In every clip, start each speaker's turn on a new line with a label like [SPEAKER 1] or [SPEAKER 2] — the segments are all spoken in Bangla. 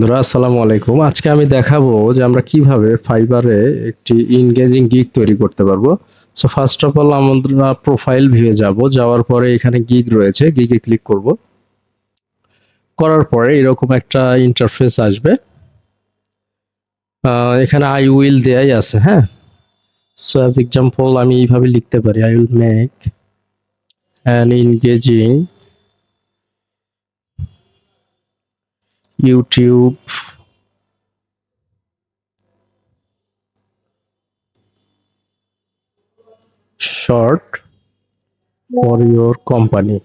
[SPEAKER 1] বন্ধুরা আসসালামু আলাইকুম। আজকে আমি দেখাবো যে আমরা কিভাবে ফাইবারে একটি এনগেজিং গিগ তৈরি করতে পারবো। সো ফার্স্ট অফ অল আমরা প্রোফাইল ভিউয়ে যাব, যাওয়ার পরে এখানে গিগ রয়েছে, গিগে ক্লিক করব। করার পরে এরকম একটা ইন্টারফেস আসবে। এখানে আই উইল দেয়াই আছে, হ্যাঁ। সো অ্যাজ এক্সাম্পল আমি এইভাবে লিখতে পারি, I will make an engaging YouTube short for your company.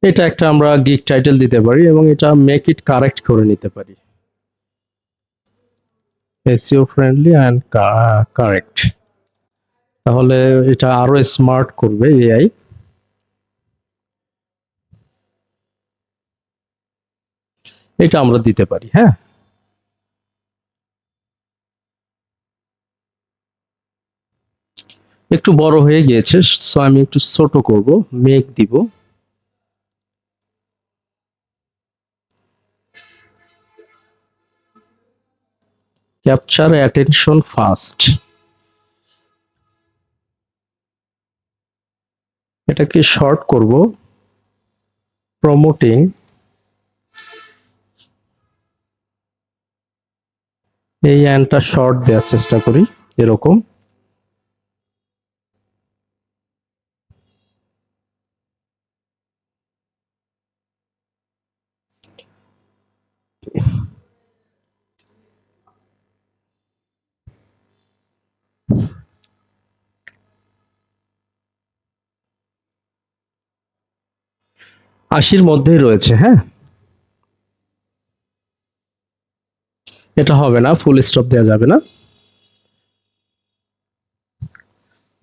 [SPEAKER 1] এটা একটা আমরা গিগ টাইটেল দিতে পারি এবং এটা মেক ইট কারেক্ট করে নিতে পারি, এসইও ফ্রেন্ডলি অ্যান্ড কারেক্ট। তাহলে এটা আরো স্মার্ট করবে এআই। এটা আমরা দিতে পারি, হ্যাঁ। একটু বড় হয়ে গিয়েছে, সো আমি একটু ছোট করব, মেক দিব। ক্যাপচার অ্যাটেনশন ফাস্ট, এটাকে শর্ট করব, প্রমোটিং। এই অ্যানটা শর্ট দেওয়ার চেষ্টা করি, এরকম। আশির মধ্যেই রয়েছে, হ্যাঁ। এটা হবে না, ফুল স্টপ দেওয়া যাবে না।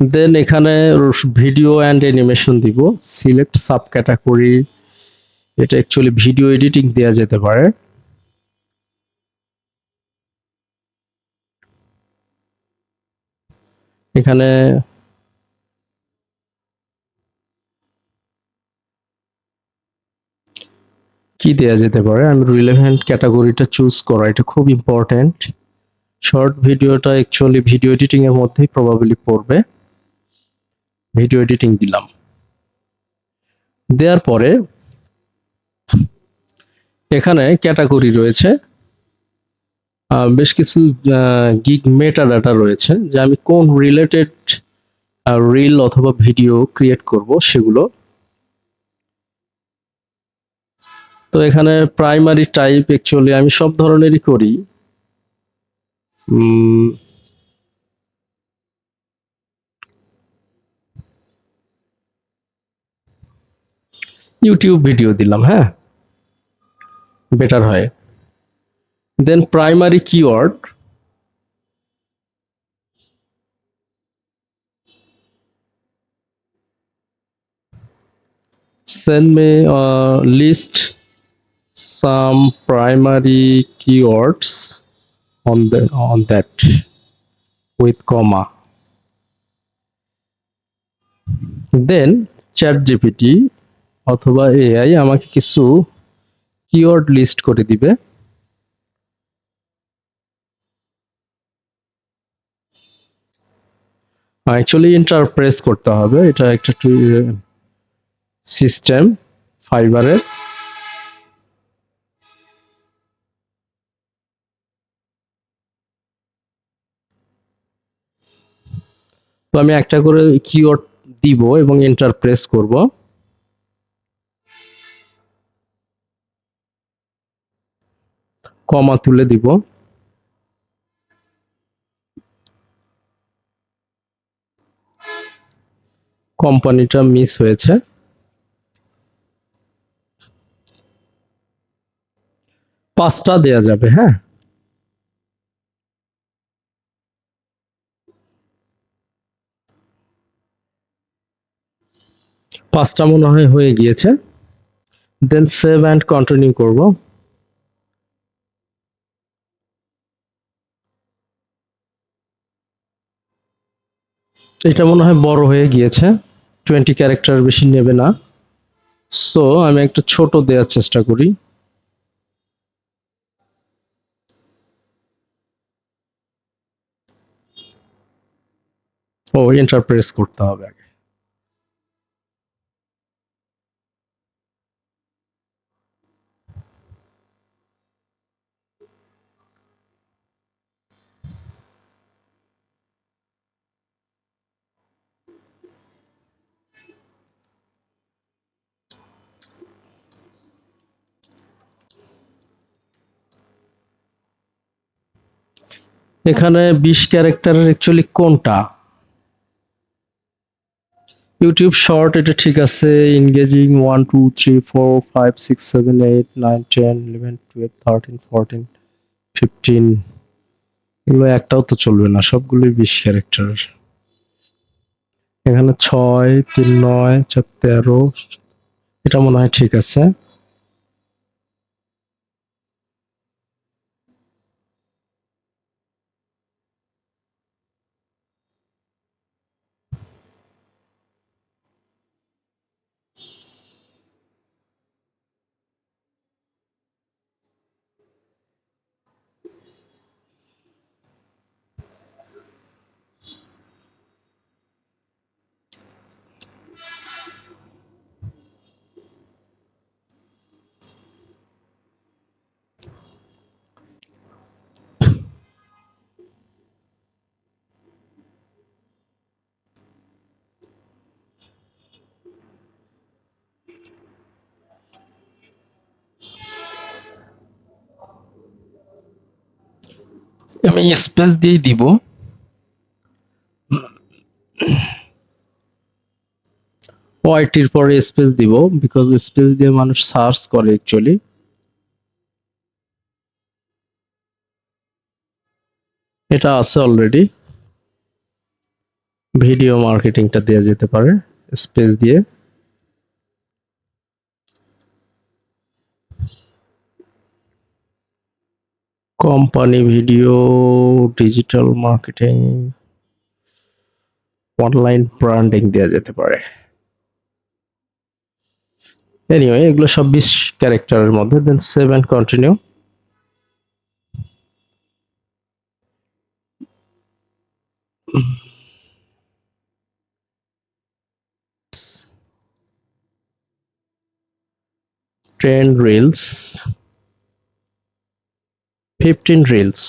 [SPEAKER 1] দেন এখানে ভিডিও অ্যান্ড অ্যানিমেশন দিব, সিলেক্ট সাব ক্যাটাগরি। এটা অ্যাকচুয়ালি ভিডিও এডিটিং দেওয়া যেতে পারে। এখানে কি দেয়া যেতে পারে, আমি রিলেভেন্ট ক্যাটাগরিটা চুজ করা, এটা খুব ইম্পর্টেন্ট। শর্ট ভিডিওটা অ্যাকচুয়ালি ভিডিও এডিটিং এর মধ্যেই প্রবাবলি পড়বে। ভিডিও এডিটিং দিলাম। দেওয়ার পরে এখানে ক্যাটাগরি রয়েছে, বেশ কিছু গিগ মেটা ডাটা রয়েছে, যে আমি কোন রিলেটেড রিল অথবা ভিডিও ক্রিয়েট করব সেগুলো। তো এখানে প্রাইমারি টাইপ অ্যাকচুয়ালি আমি সব ধরনেরই করি। ইউটিউব ভিডিও দিলাম, হ্যাঁ, বেটার হয়। Then primary keyword, send me list some primary keywords on that with comma. Then ChatGPT অথবা এআই আমাকে কিছু কিওয়ার্ড লিস্ট করে দিবে। অ্যাকচুয়ালি ইন্টারপ্রেস করতে হবে, এটা একটা সিস্টেম ফাইবারের। তো আমি একটা করে কিওয়ার্ড দিব এবং ইন্টারপ্রেস করব। কমা তুলে দিব। কোম্পানিটা মিস হয়েছে। 5টা দেয়া যাবে, হ্যাঁ। 5টা মনে হয় হয়ে গিয়েছে। দেন সেভ অ্যান্ড কন্টিনিউ করব। এটা মনে হয় বড় হয়ে গিয়েছে, 20 ক্যারেক্টার বেশি নেবে না। সো আমি একটা ছোট দেওয়ার চেষ্টা করি। ও এন্টার প্রেস করতে হবে আগে। এখানে 20 ক্যারেক্টারের অ্যাকচুয়ালি কোনটা? ইউটিউব শর্ট এটা ঠিক আছে, এনগেজিং 1 2 3 4 5 6 7 8 9 10 11 12 13 14 15, এগুলো একটাও তো চলবে না, সবগুলোই 20 ক্যারেক্টার। এখানে 6 3 9 4 13, এটা মনে হয় ঠিক আছে। আমি স্পেস দিয়েই দিব। ওয়াইটির পরে স্পেস দিব, বিকজ স্পেস দিয়ে মানুষ সার্চ করে অ্যাকচুয়ালি। এটা আছে অলরেডি। ভিডিও মার্কেটিংটা দেওয়া যেতে পারে স্পেস দিয়ে। Company video, digital marketing, online branding দেওয়া যেতে পারে। এনিওয়ে এগুলো সব 20 ক্যারেক্টারের মধ্যে। Then save and continue. Trend reels, 15 reels.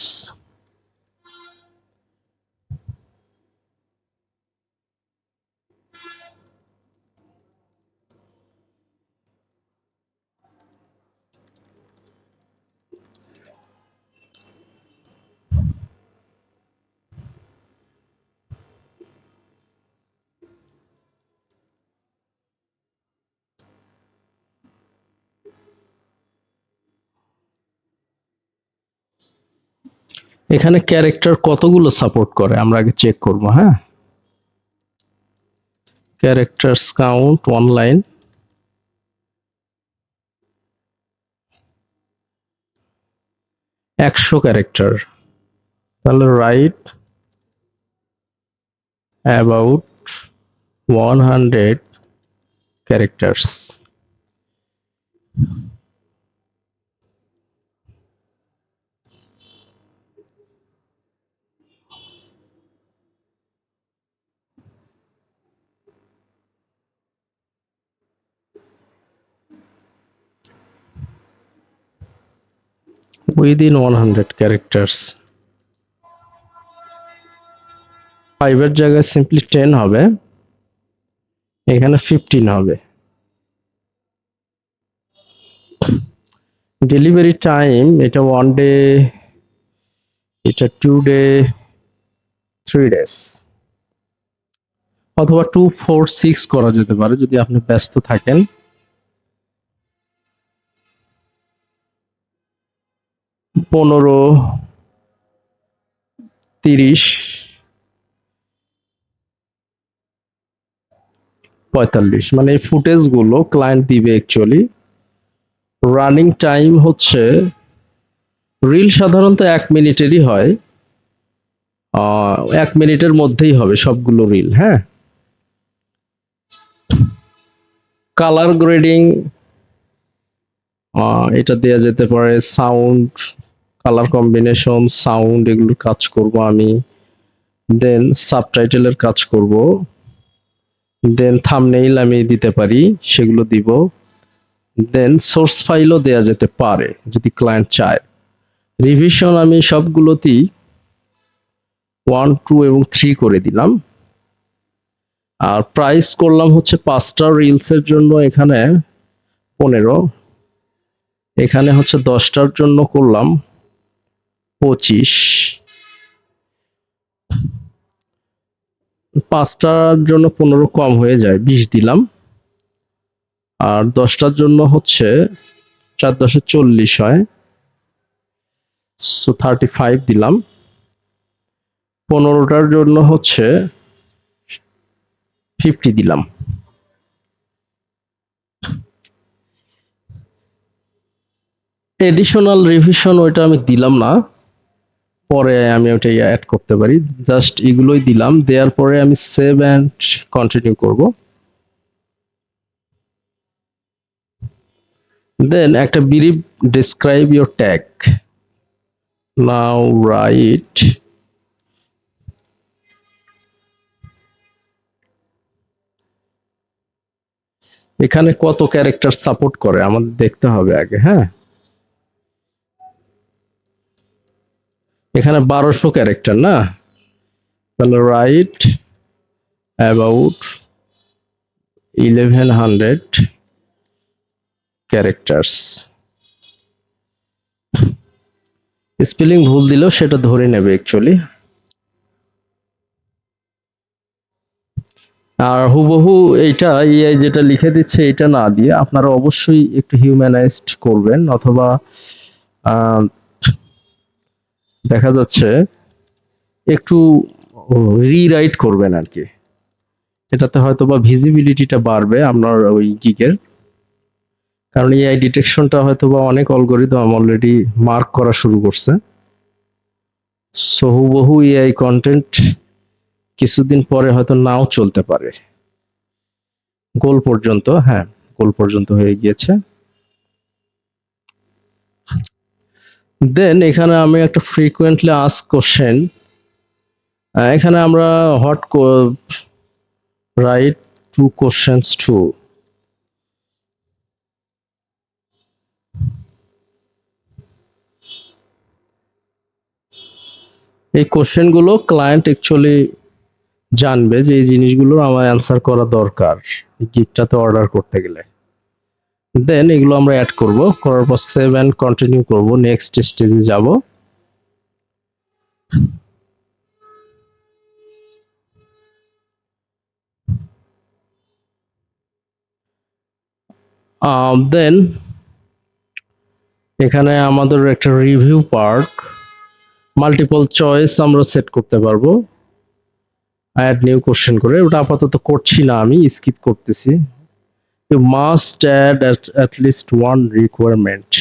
[SPEAKER 1] এখানে ক্যারেক্টার কতগুলো সাপোর্ট করে আমরা আগে চেক করব, হ্যাঁ। Characters count online, 100 character. তাহলে right about 100 characters. Within 100 characters. 5 এর জায়গায় সিম্পলি 10 হবে, এখানে 15 হবে। ডেলিভারি টাইম এটা 1 ডে, এটা 2 ডে, 3 ডেজ, অথবা 2 4 6 করা যেতে পারে যদি আপনি ব্যস্ত থাকেন। 15 30 45, মানে এই ফুটেজ গুলো ক্লায়েন্ট দিবে অ্যাকচুয়ালি। রানিং টাইম হচ্ছে, রিল সাধারণত 1 মিনিটেরই হয়, 1 মিনিটের মধ্যেই হবে সবগুলো রিল, হ্যাঁ। কালার গ্রেডিং এটা দেয়া যেতে পারে, সাউন্ড, কালার কম্বিনেশন, সাউন্ড, এগুলো কাজ করব আমি। দেন সাবটাইটেলের কাজ করব, দেন থাম্বনেইল আমি দিতে পারি, সেগুলো দিব। দেন সোর্স ফাইলও দেয়া যেতে পারে যদি ক্লায়েন্ট চায়। রিভিশন আমি সবগুলোতেই 1, 2 এবং 3 করে দিলাম। আর প্রাইস করলাম হচ্ছে 5টা রিলসের জন্য এখানে 15, এখানে হচ্ছে 10টার জন্য করলাম 25, 5টার জন্য 15 কম হয়ে যায়, 20 দিলাম। আর 10টার জন্য হচ্ছে 4 × 10 = 40 হয়, সো 35 দিলাম। 15টার জন্য হচ্ছে 50 দিলাম। এডিশনাল রিভিশন ওইটা আমি দিলাম না, পরে আমি ওটা অ্যাড করতে পারি। জাস্ট এগুলোই দিলাম, দেওয়ার পরে আমি সেভ অ্যান্ড কন্টিনিউ করব। দেন একটা brief describe your tag, now right এখানে কত ক্যারেক্টার সাপোর্ট করে আমাদের দেখতে হবে আগে। হ্যাঁ, এখানে 1200 ক্যারেক্টার না, তাহলে রাইট অ্যাবাউট 1100 ক্যারেক্টার্স। স্পেলিং ভুল দিলেও সেটা ধরে নেবে অ্যাকচুয়ালি। আর হুবহু এইটা এআই যেটা লিখে দিচ্ছে এটা না দিয়ে আপনারা অবশ্যই একটু হিউম্যানাইজড করবেন, অথবা দেখা যাচ্ছে একটু রিরাইট করবেন আর কি। এটাতে হয়তো বা ভিজিবিলিটিটা বাড়বে আপনার ওই গিগের, কারণ এআই ডিটেকশনটা হয়তো বা অনেক অ্যালগরিদম অলরেডি মার্ক করা শুরু করছে। সো হুবহু এআই কন্টেন্ট কিছুদিন পরে হয়তো নাও চলতে পারে। গোল পর্যন্ত, হ্যাঁ, গোল পর্যন্ত হয়ে গিয়েছে। দেন এখানে আমি একটা ফ্রিকোয়েন্টলি আস্ক কোশ্চেন, এখানে আমরা হট রাইট 2 কোশ্চেনস টু। এই কোশ্চেন গুলো ক্লায়েন্ট অ্যাকচুয়ালি জানবে যে এই জিনিসগুলোর আমার অ্যান্সার করা দরকার গিগটাতে অর্ডার করতে গেলে। দেন এগুলো আমরা অ্যাড করব, করার পর সেভ এন্ড কন্টিনিউ করব, নেক্সট স্টেজে যাব। দেন এখানে আমাদের একটা রিভিউ পার্ট, মাল্টিপল চয়েস আমরা সেট করতে পারবো অ্যাড নিউ কোশ্চেন করে। ওটা আপাতত করছি না, আমি স্কিপ করতেছি। You must add at least one requirement,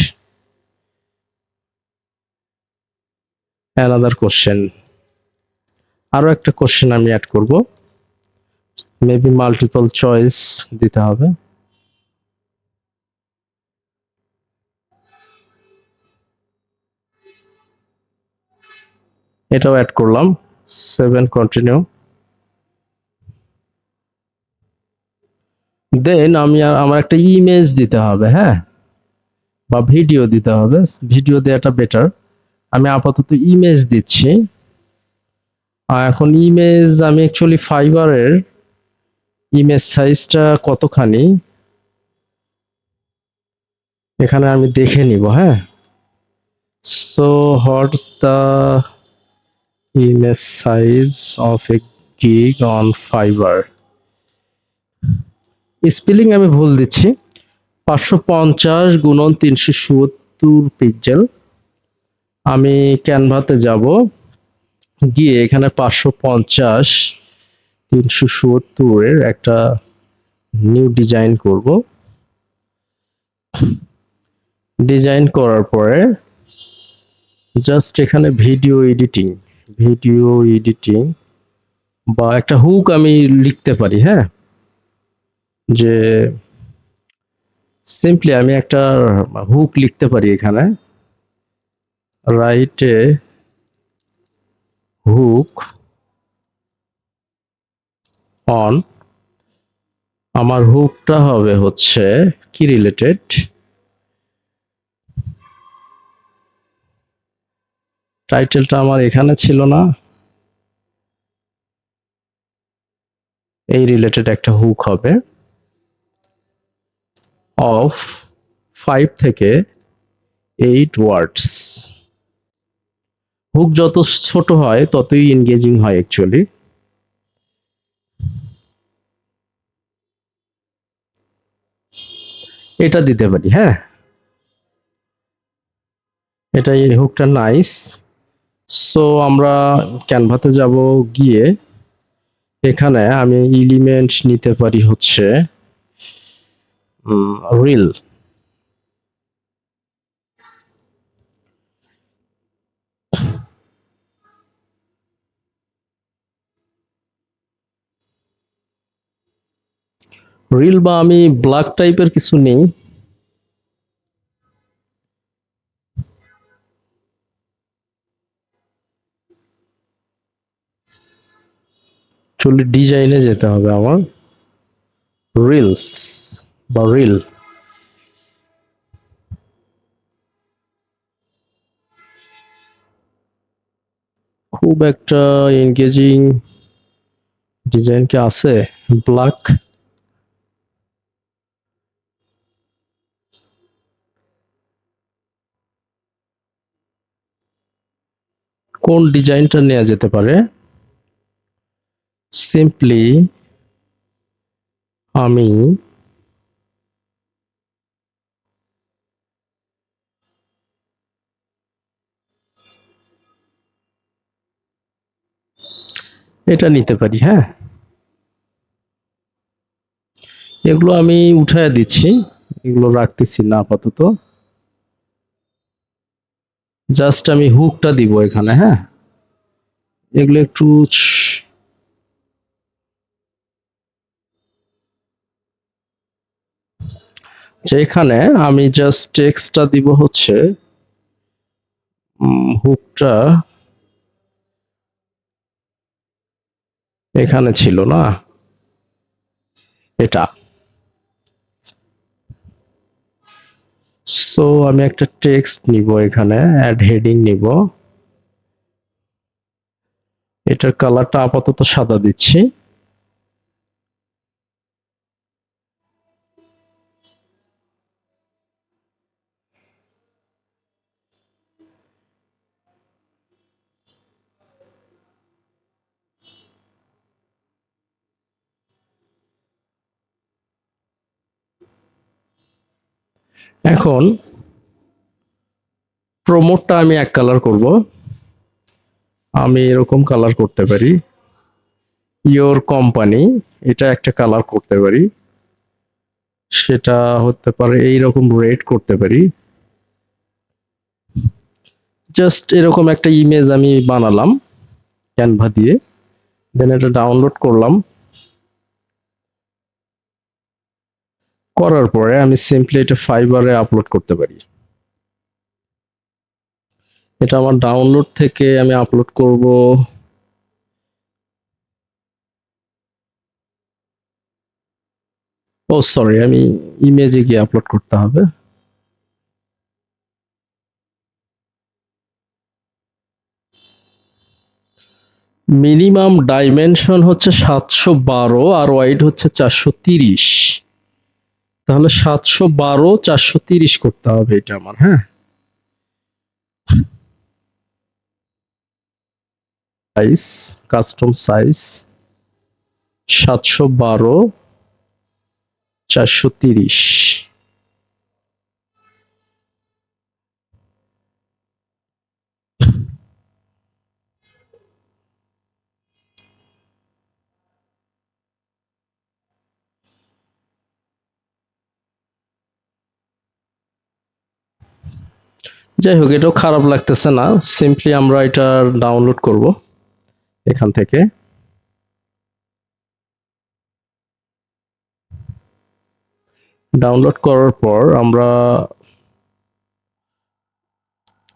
[SPEAKER 1] another question, আরো একটা কোশ্চেন আমি অ্যাড করব, মেবি মাল্টিপল চয়েস দিতে হবে। এটাও অ্যাড করলাম, 7 কন্টিনিউ। দেন আমি আমার একটা ইমেজ দিতে হবে, হ্যাঁ, বা ভিডিও দিতে হবে। ভিডিও দেওয়াটা বেটার, আমি আপাতত ইমেজ দিচ্ছি। এখন ইমেজ আমি অ্যাকচুয়ালি ফাইবারের ইমেজ সাইজটা কতখানি এখানে আমি দেখে নিব। হ্যাঁ, so what's the image size of A gig on fibre. Spelling আমি ভুল দিচ্ছি, 550 × 370 পিক্সেল। আমি ক্যানভাতে যাব, গিয়ে এখানে 550 × 370 এর একটা নিউ ডিজাইন করব। ডিজাইন করার পরে জাস্ট এখানে ভিডিও এডিটিং বা একটা হুক আমি লিখতে পারি। হ্যাঁ, যে সিম্পলি আমি একটা হুক লিখতে পারি এখানে, রাইট এ হুক অন, আমার হুকটা হবে হচ্ছে কি রিলেটেড, টাইটেলটা আমার এখানে ছিল না, এই রিলেটেড একটা হুক হবে অফ 5 থেকে 8 ওয়ার্ডস। হুক যত ছোট হয় ততই এনগেজিং হয় অ্যাকচুয়ালি। এটা দিতে পারি, হ্যাঁ, এটা এই হুকটা নাইস। সো আমরা ক্যানভাতে যাব, গিয়ে এখানে আমি এলিমেন্ট নিতে পারি হচ্ছে রিল। রিল বা আমি ব্ল্যাক টাইপের কিছু নেই, চলে ডিজাইনে যেতে হবে আমার, রিলস বা রিল। খুব একটা এনগেজিং ডিজাইন কি আছে? ব্ল্যাক, কোন ডিজাইনটা নেওয়া যেতে পারে? সিম্পলি আমি এটা নিতে পারি, হ্যাঁ, এগুলো আমি উঠায় দিচ্ছি, এগুলো রাখতেছি না আপাতত, জাস্ট আমি হুকটা দিব এখানে, হ্যাঁ, এগুলো একটু যেখানে আমি জাস্ট টেক্সটটা দিব হচ্ছে হুকটা এখানে ছিল না, এটা। সো আমি একটা টেক্সট নিব, এখানে অ্যাড হেডিং নিব, এটার কালারটা আপাতত সাদা দিচ্ছি। এখন প্রমোটটা আমি এক কালার করব, আমি এরকম কালার করতে পারি, ইয়োর কোম্পানি, এটা একটা কালার করতে পারি, সেটা হতে পারে এইরকম রেড করতে পারি। জাস্ট এরকম একটা ইমেজ আমি বানালাম ক্যানভা দিয়ে, দেন এটা ডাউনলোড করলাম, করার পরে আমি সিম্পলি এটা ফাইবারে আপলোড করতে পারি। এটা আমার ডাউনলোড থেকে আমি আপলোড করব, ও সরি, আমি ইমেজে গিয়ে আপলোড করতে হবে। মিনিমাম ডাইমেনশন হচ্ছে 712 আর ওয়াইড হচ্ছে 430, তাহলে 712 430 করতে হবে এটা আমার, হ্যাঁ। Size, custom size 712 430। যাই হোক, এটাও খারাপ লাগতেছে না, সিম্পলি আমরা এটা ডাউনলোড করব এখান থেকে। ডাউনলোড করার পর আমরা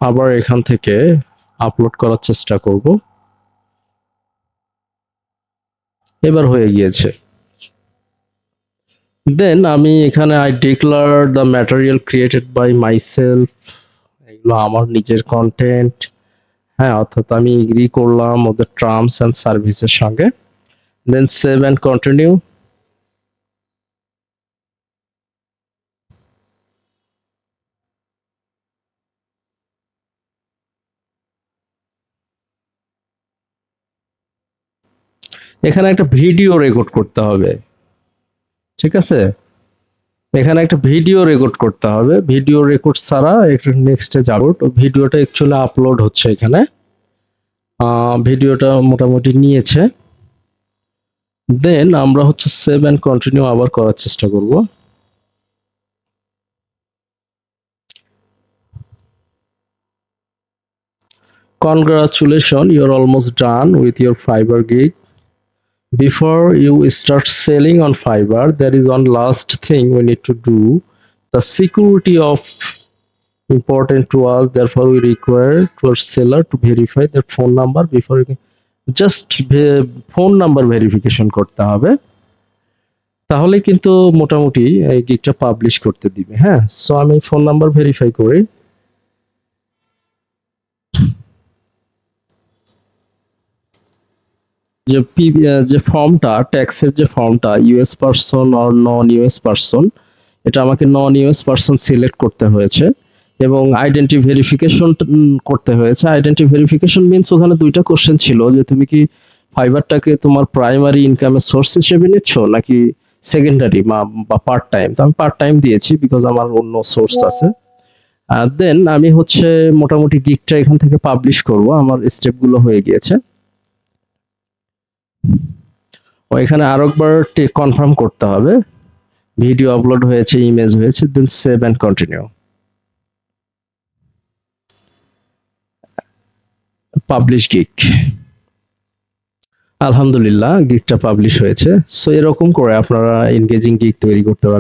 [SPEAKER 1] আবার এখান থেকে আপলোড করার চেষ্টা করব। এবার হয়ে গিয়েছে। দেন আমি এখানে I declare the material created by myself, এগুলো আমার নিজের কন্টেন্ট। হ্যাঁ, অর্থাৎ আমি এগ্রি করলাম ওদের টার্মস অ্যান্ড সার্ভিসের সঙ্গে। দেন সেভ অ্যান্ড কন্টিনিউ। এখানে একটা ভিডিও রেকর্ড করতে হবে, ঠিক আছে? এখানে একটা ভিডিও রেকর্ড করতে হবে। ভিডিও রেকর্ড ছাড়া একটা নেক্সটে যাব। তো ভিডিওটা অ্যাকচুয়ালি আপলোড হচ্ছে এখানে। ভিডিওটা মোটামুটি নিয়েছে। দেন আমরা হচ্ছে সেভ অ্যান্ড কন্টিনিউ আবার করার চেষ্টা করব। Congratulations, you're almost done with your Fiverr gig. Before you start selling on Fiverr, there is one last thing we need to do. The security of important to us, therefore we require to our seller to verify their phone number before you just phone number verification করতে হবে, তাহলে কিন্তু মোটামুটি এই গিগটা পাবলিশ করতে দিবে। হ্যাঁ, সো আমি ফোন নাম্বার ভেরিফাই করি। যে ফর্মটা, ট্যাক্সের যে ফর্মটা, US person or non US person, এটা আমাকে নন ইউএস পারসন সিলেক্ট করতে হয়েছে এবং আইডেন্টি ভেরিফিকেশন করতে হয়েছে। আইডেন্টি ভেরিফিকেশন মিন্স ওখানে দুইটা কোশ্চেন ছিল যে তুমি কি ফাইবারটাকে তোমার প্রাইমারি ইনকামের সোর্স হিসেবে নিচ্ছ নাকি সেকেন্ডারি বা পার্ট টাইম। তো আমি পার্ট টাইম দিয়েছি বিকজ আমার অন্য সোর্স আছে। আর দেন আমি হচ্ছে মোটামুটি গিগটা এখান থেকে পাবলিশ করব। আমার স্টেপগুলো হয়ে গিয়েছে। ও এখানে আরেকবার কনফার্ম করতে হবে ভিডিও আপলোড হয়েছে, ইমেজ হয়েছে, then save and continue. Publish gig. আলহামদুলিল্লাহ, গিগটা পাবলিশ হয়েছে। সো এরকম করে আপনারা এনগেজিং গিগ তৈরি করতে পারবেন।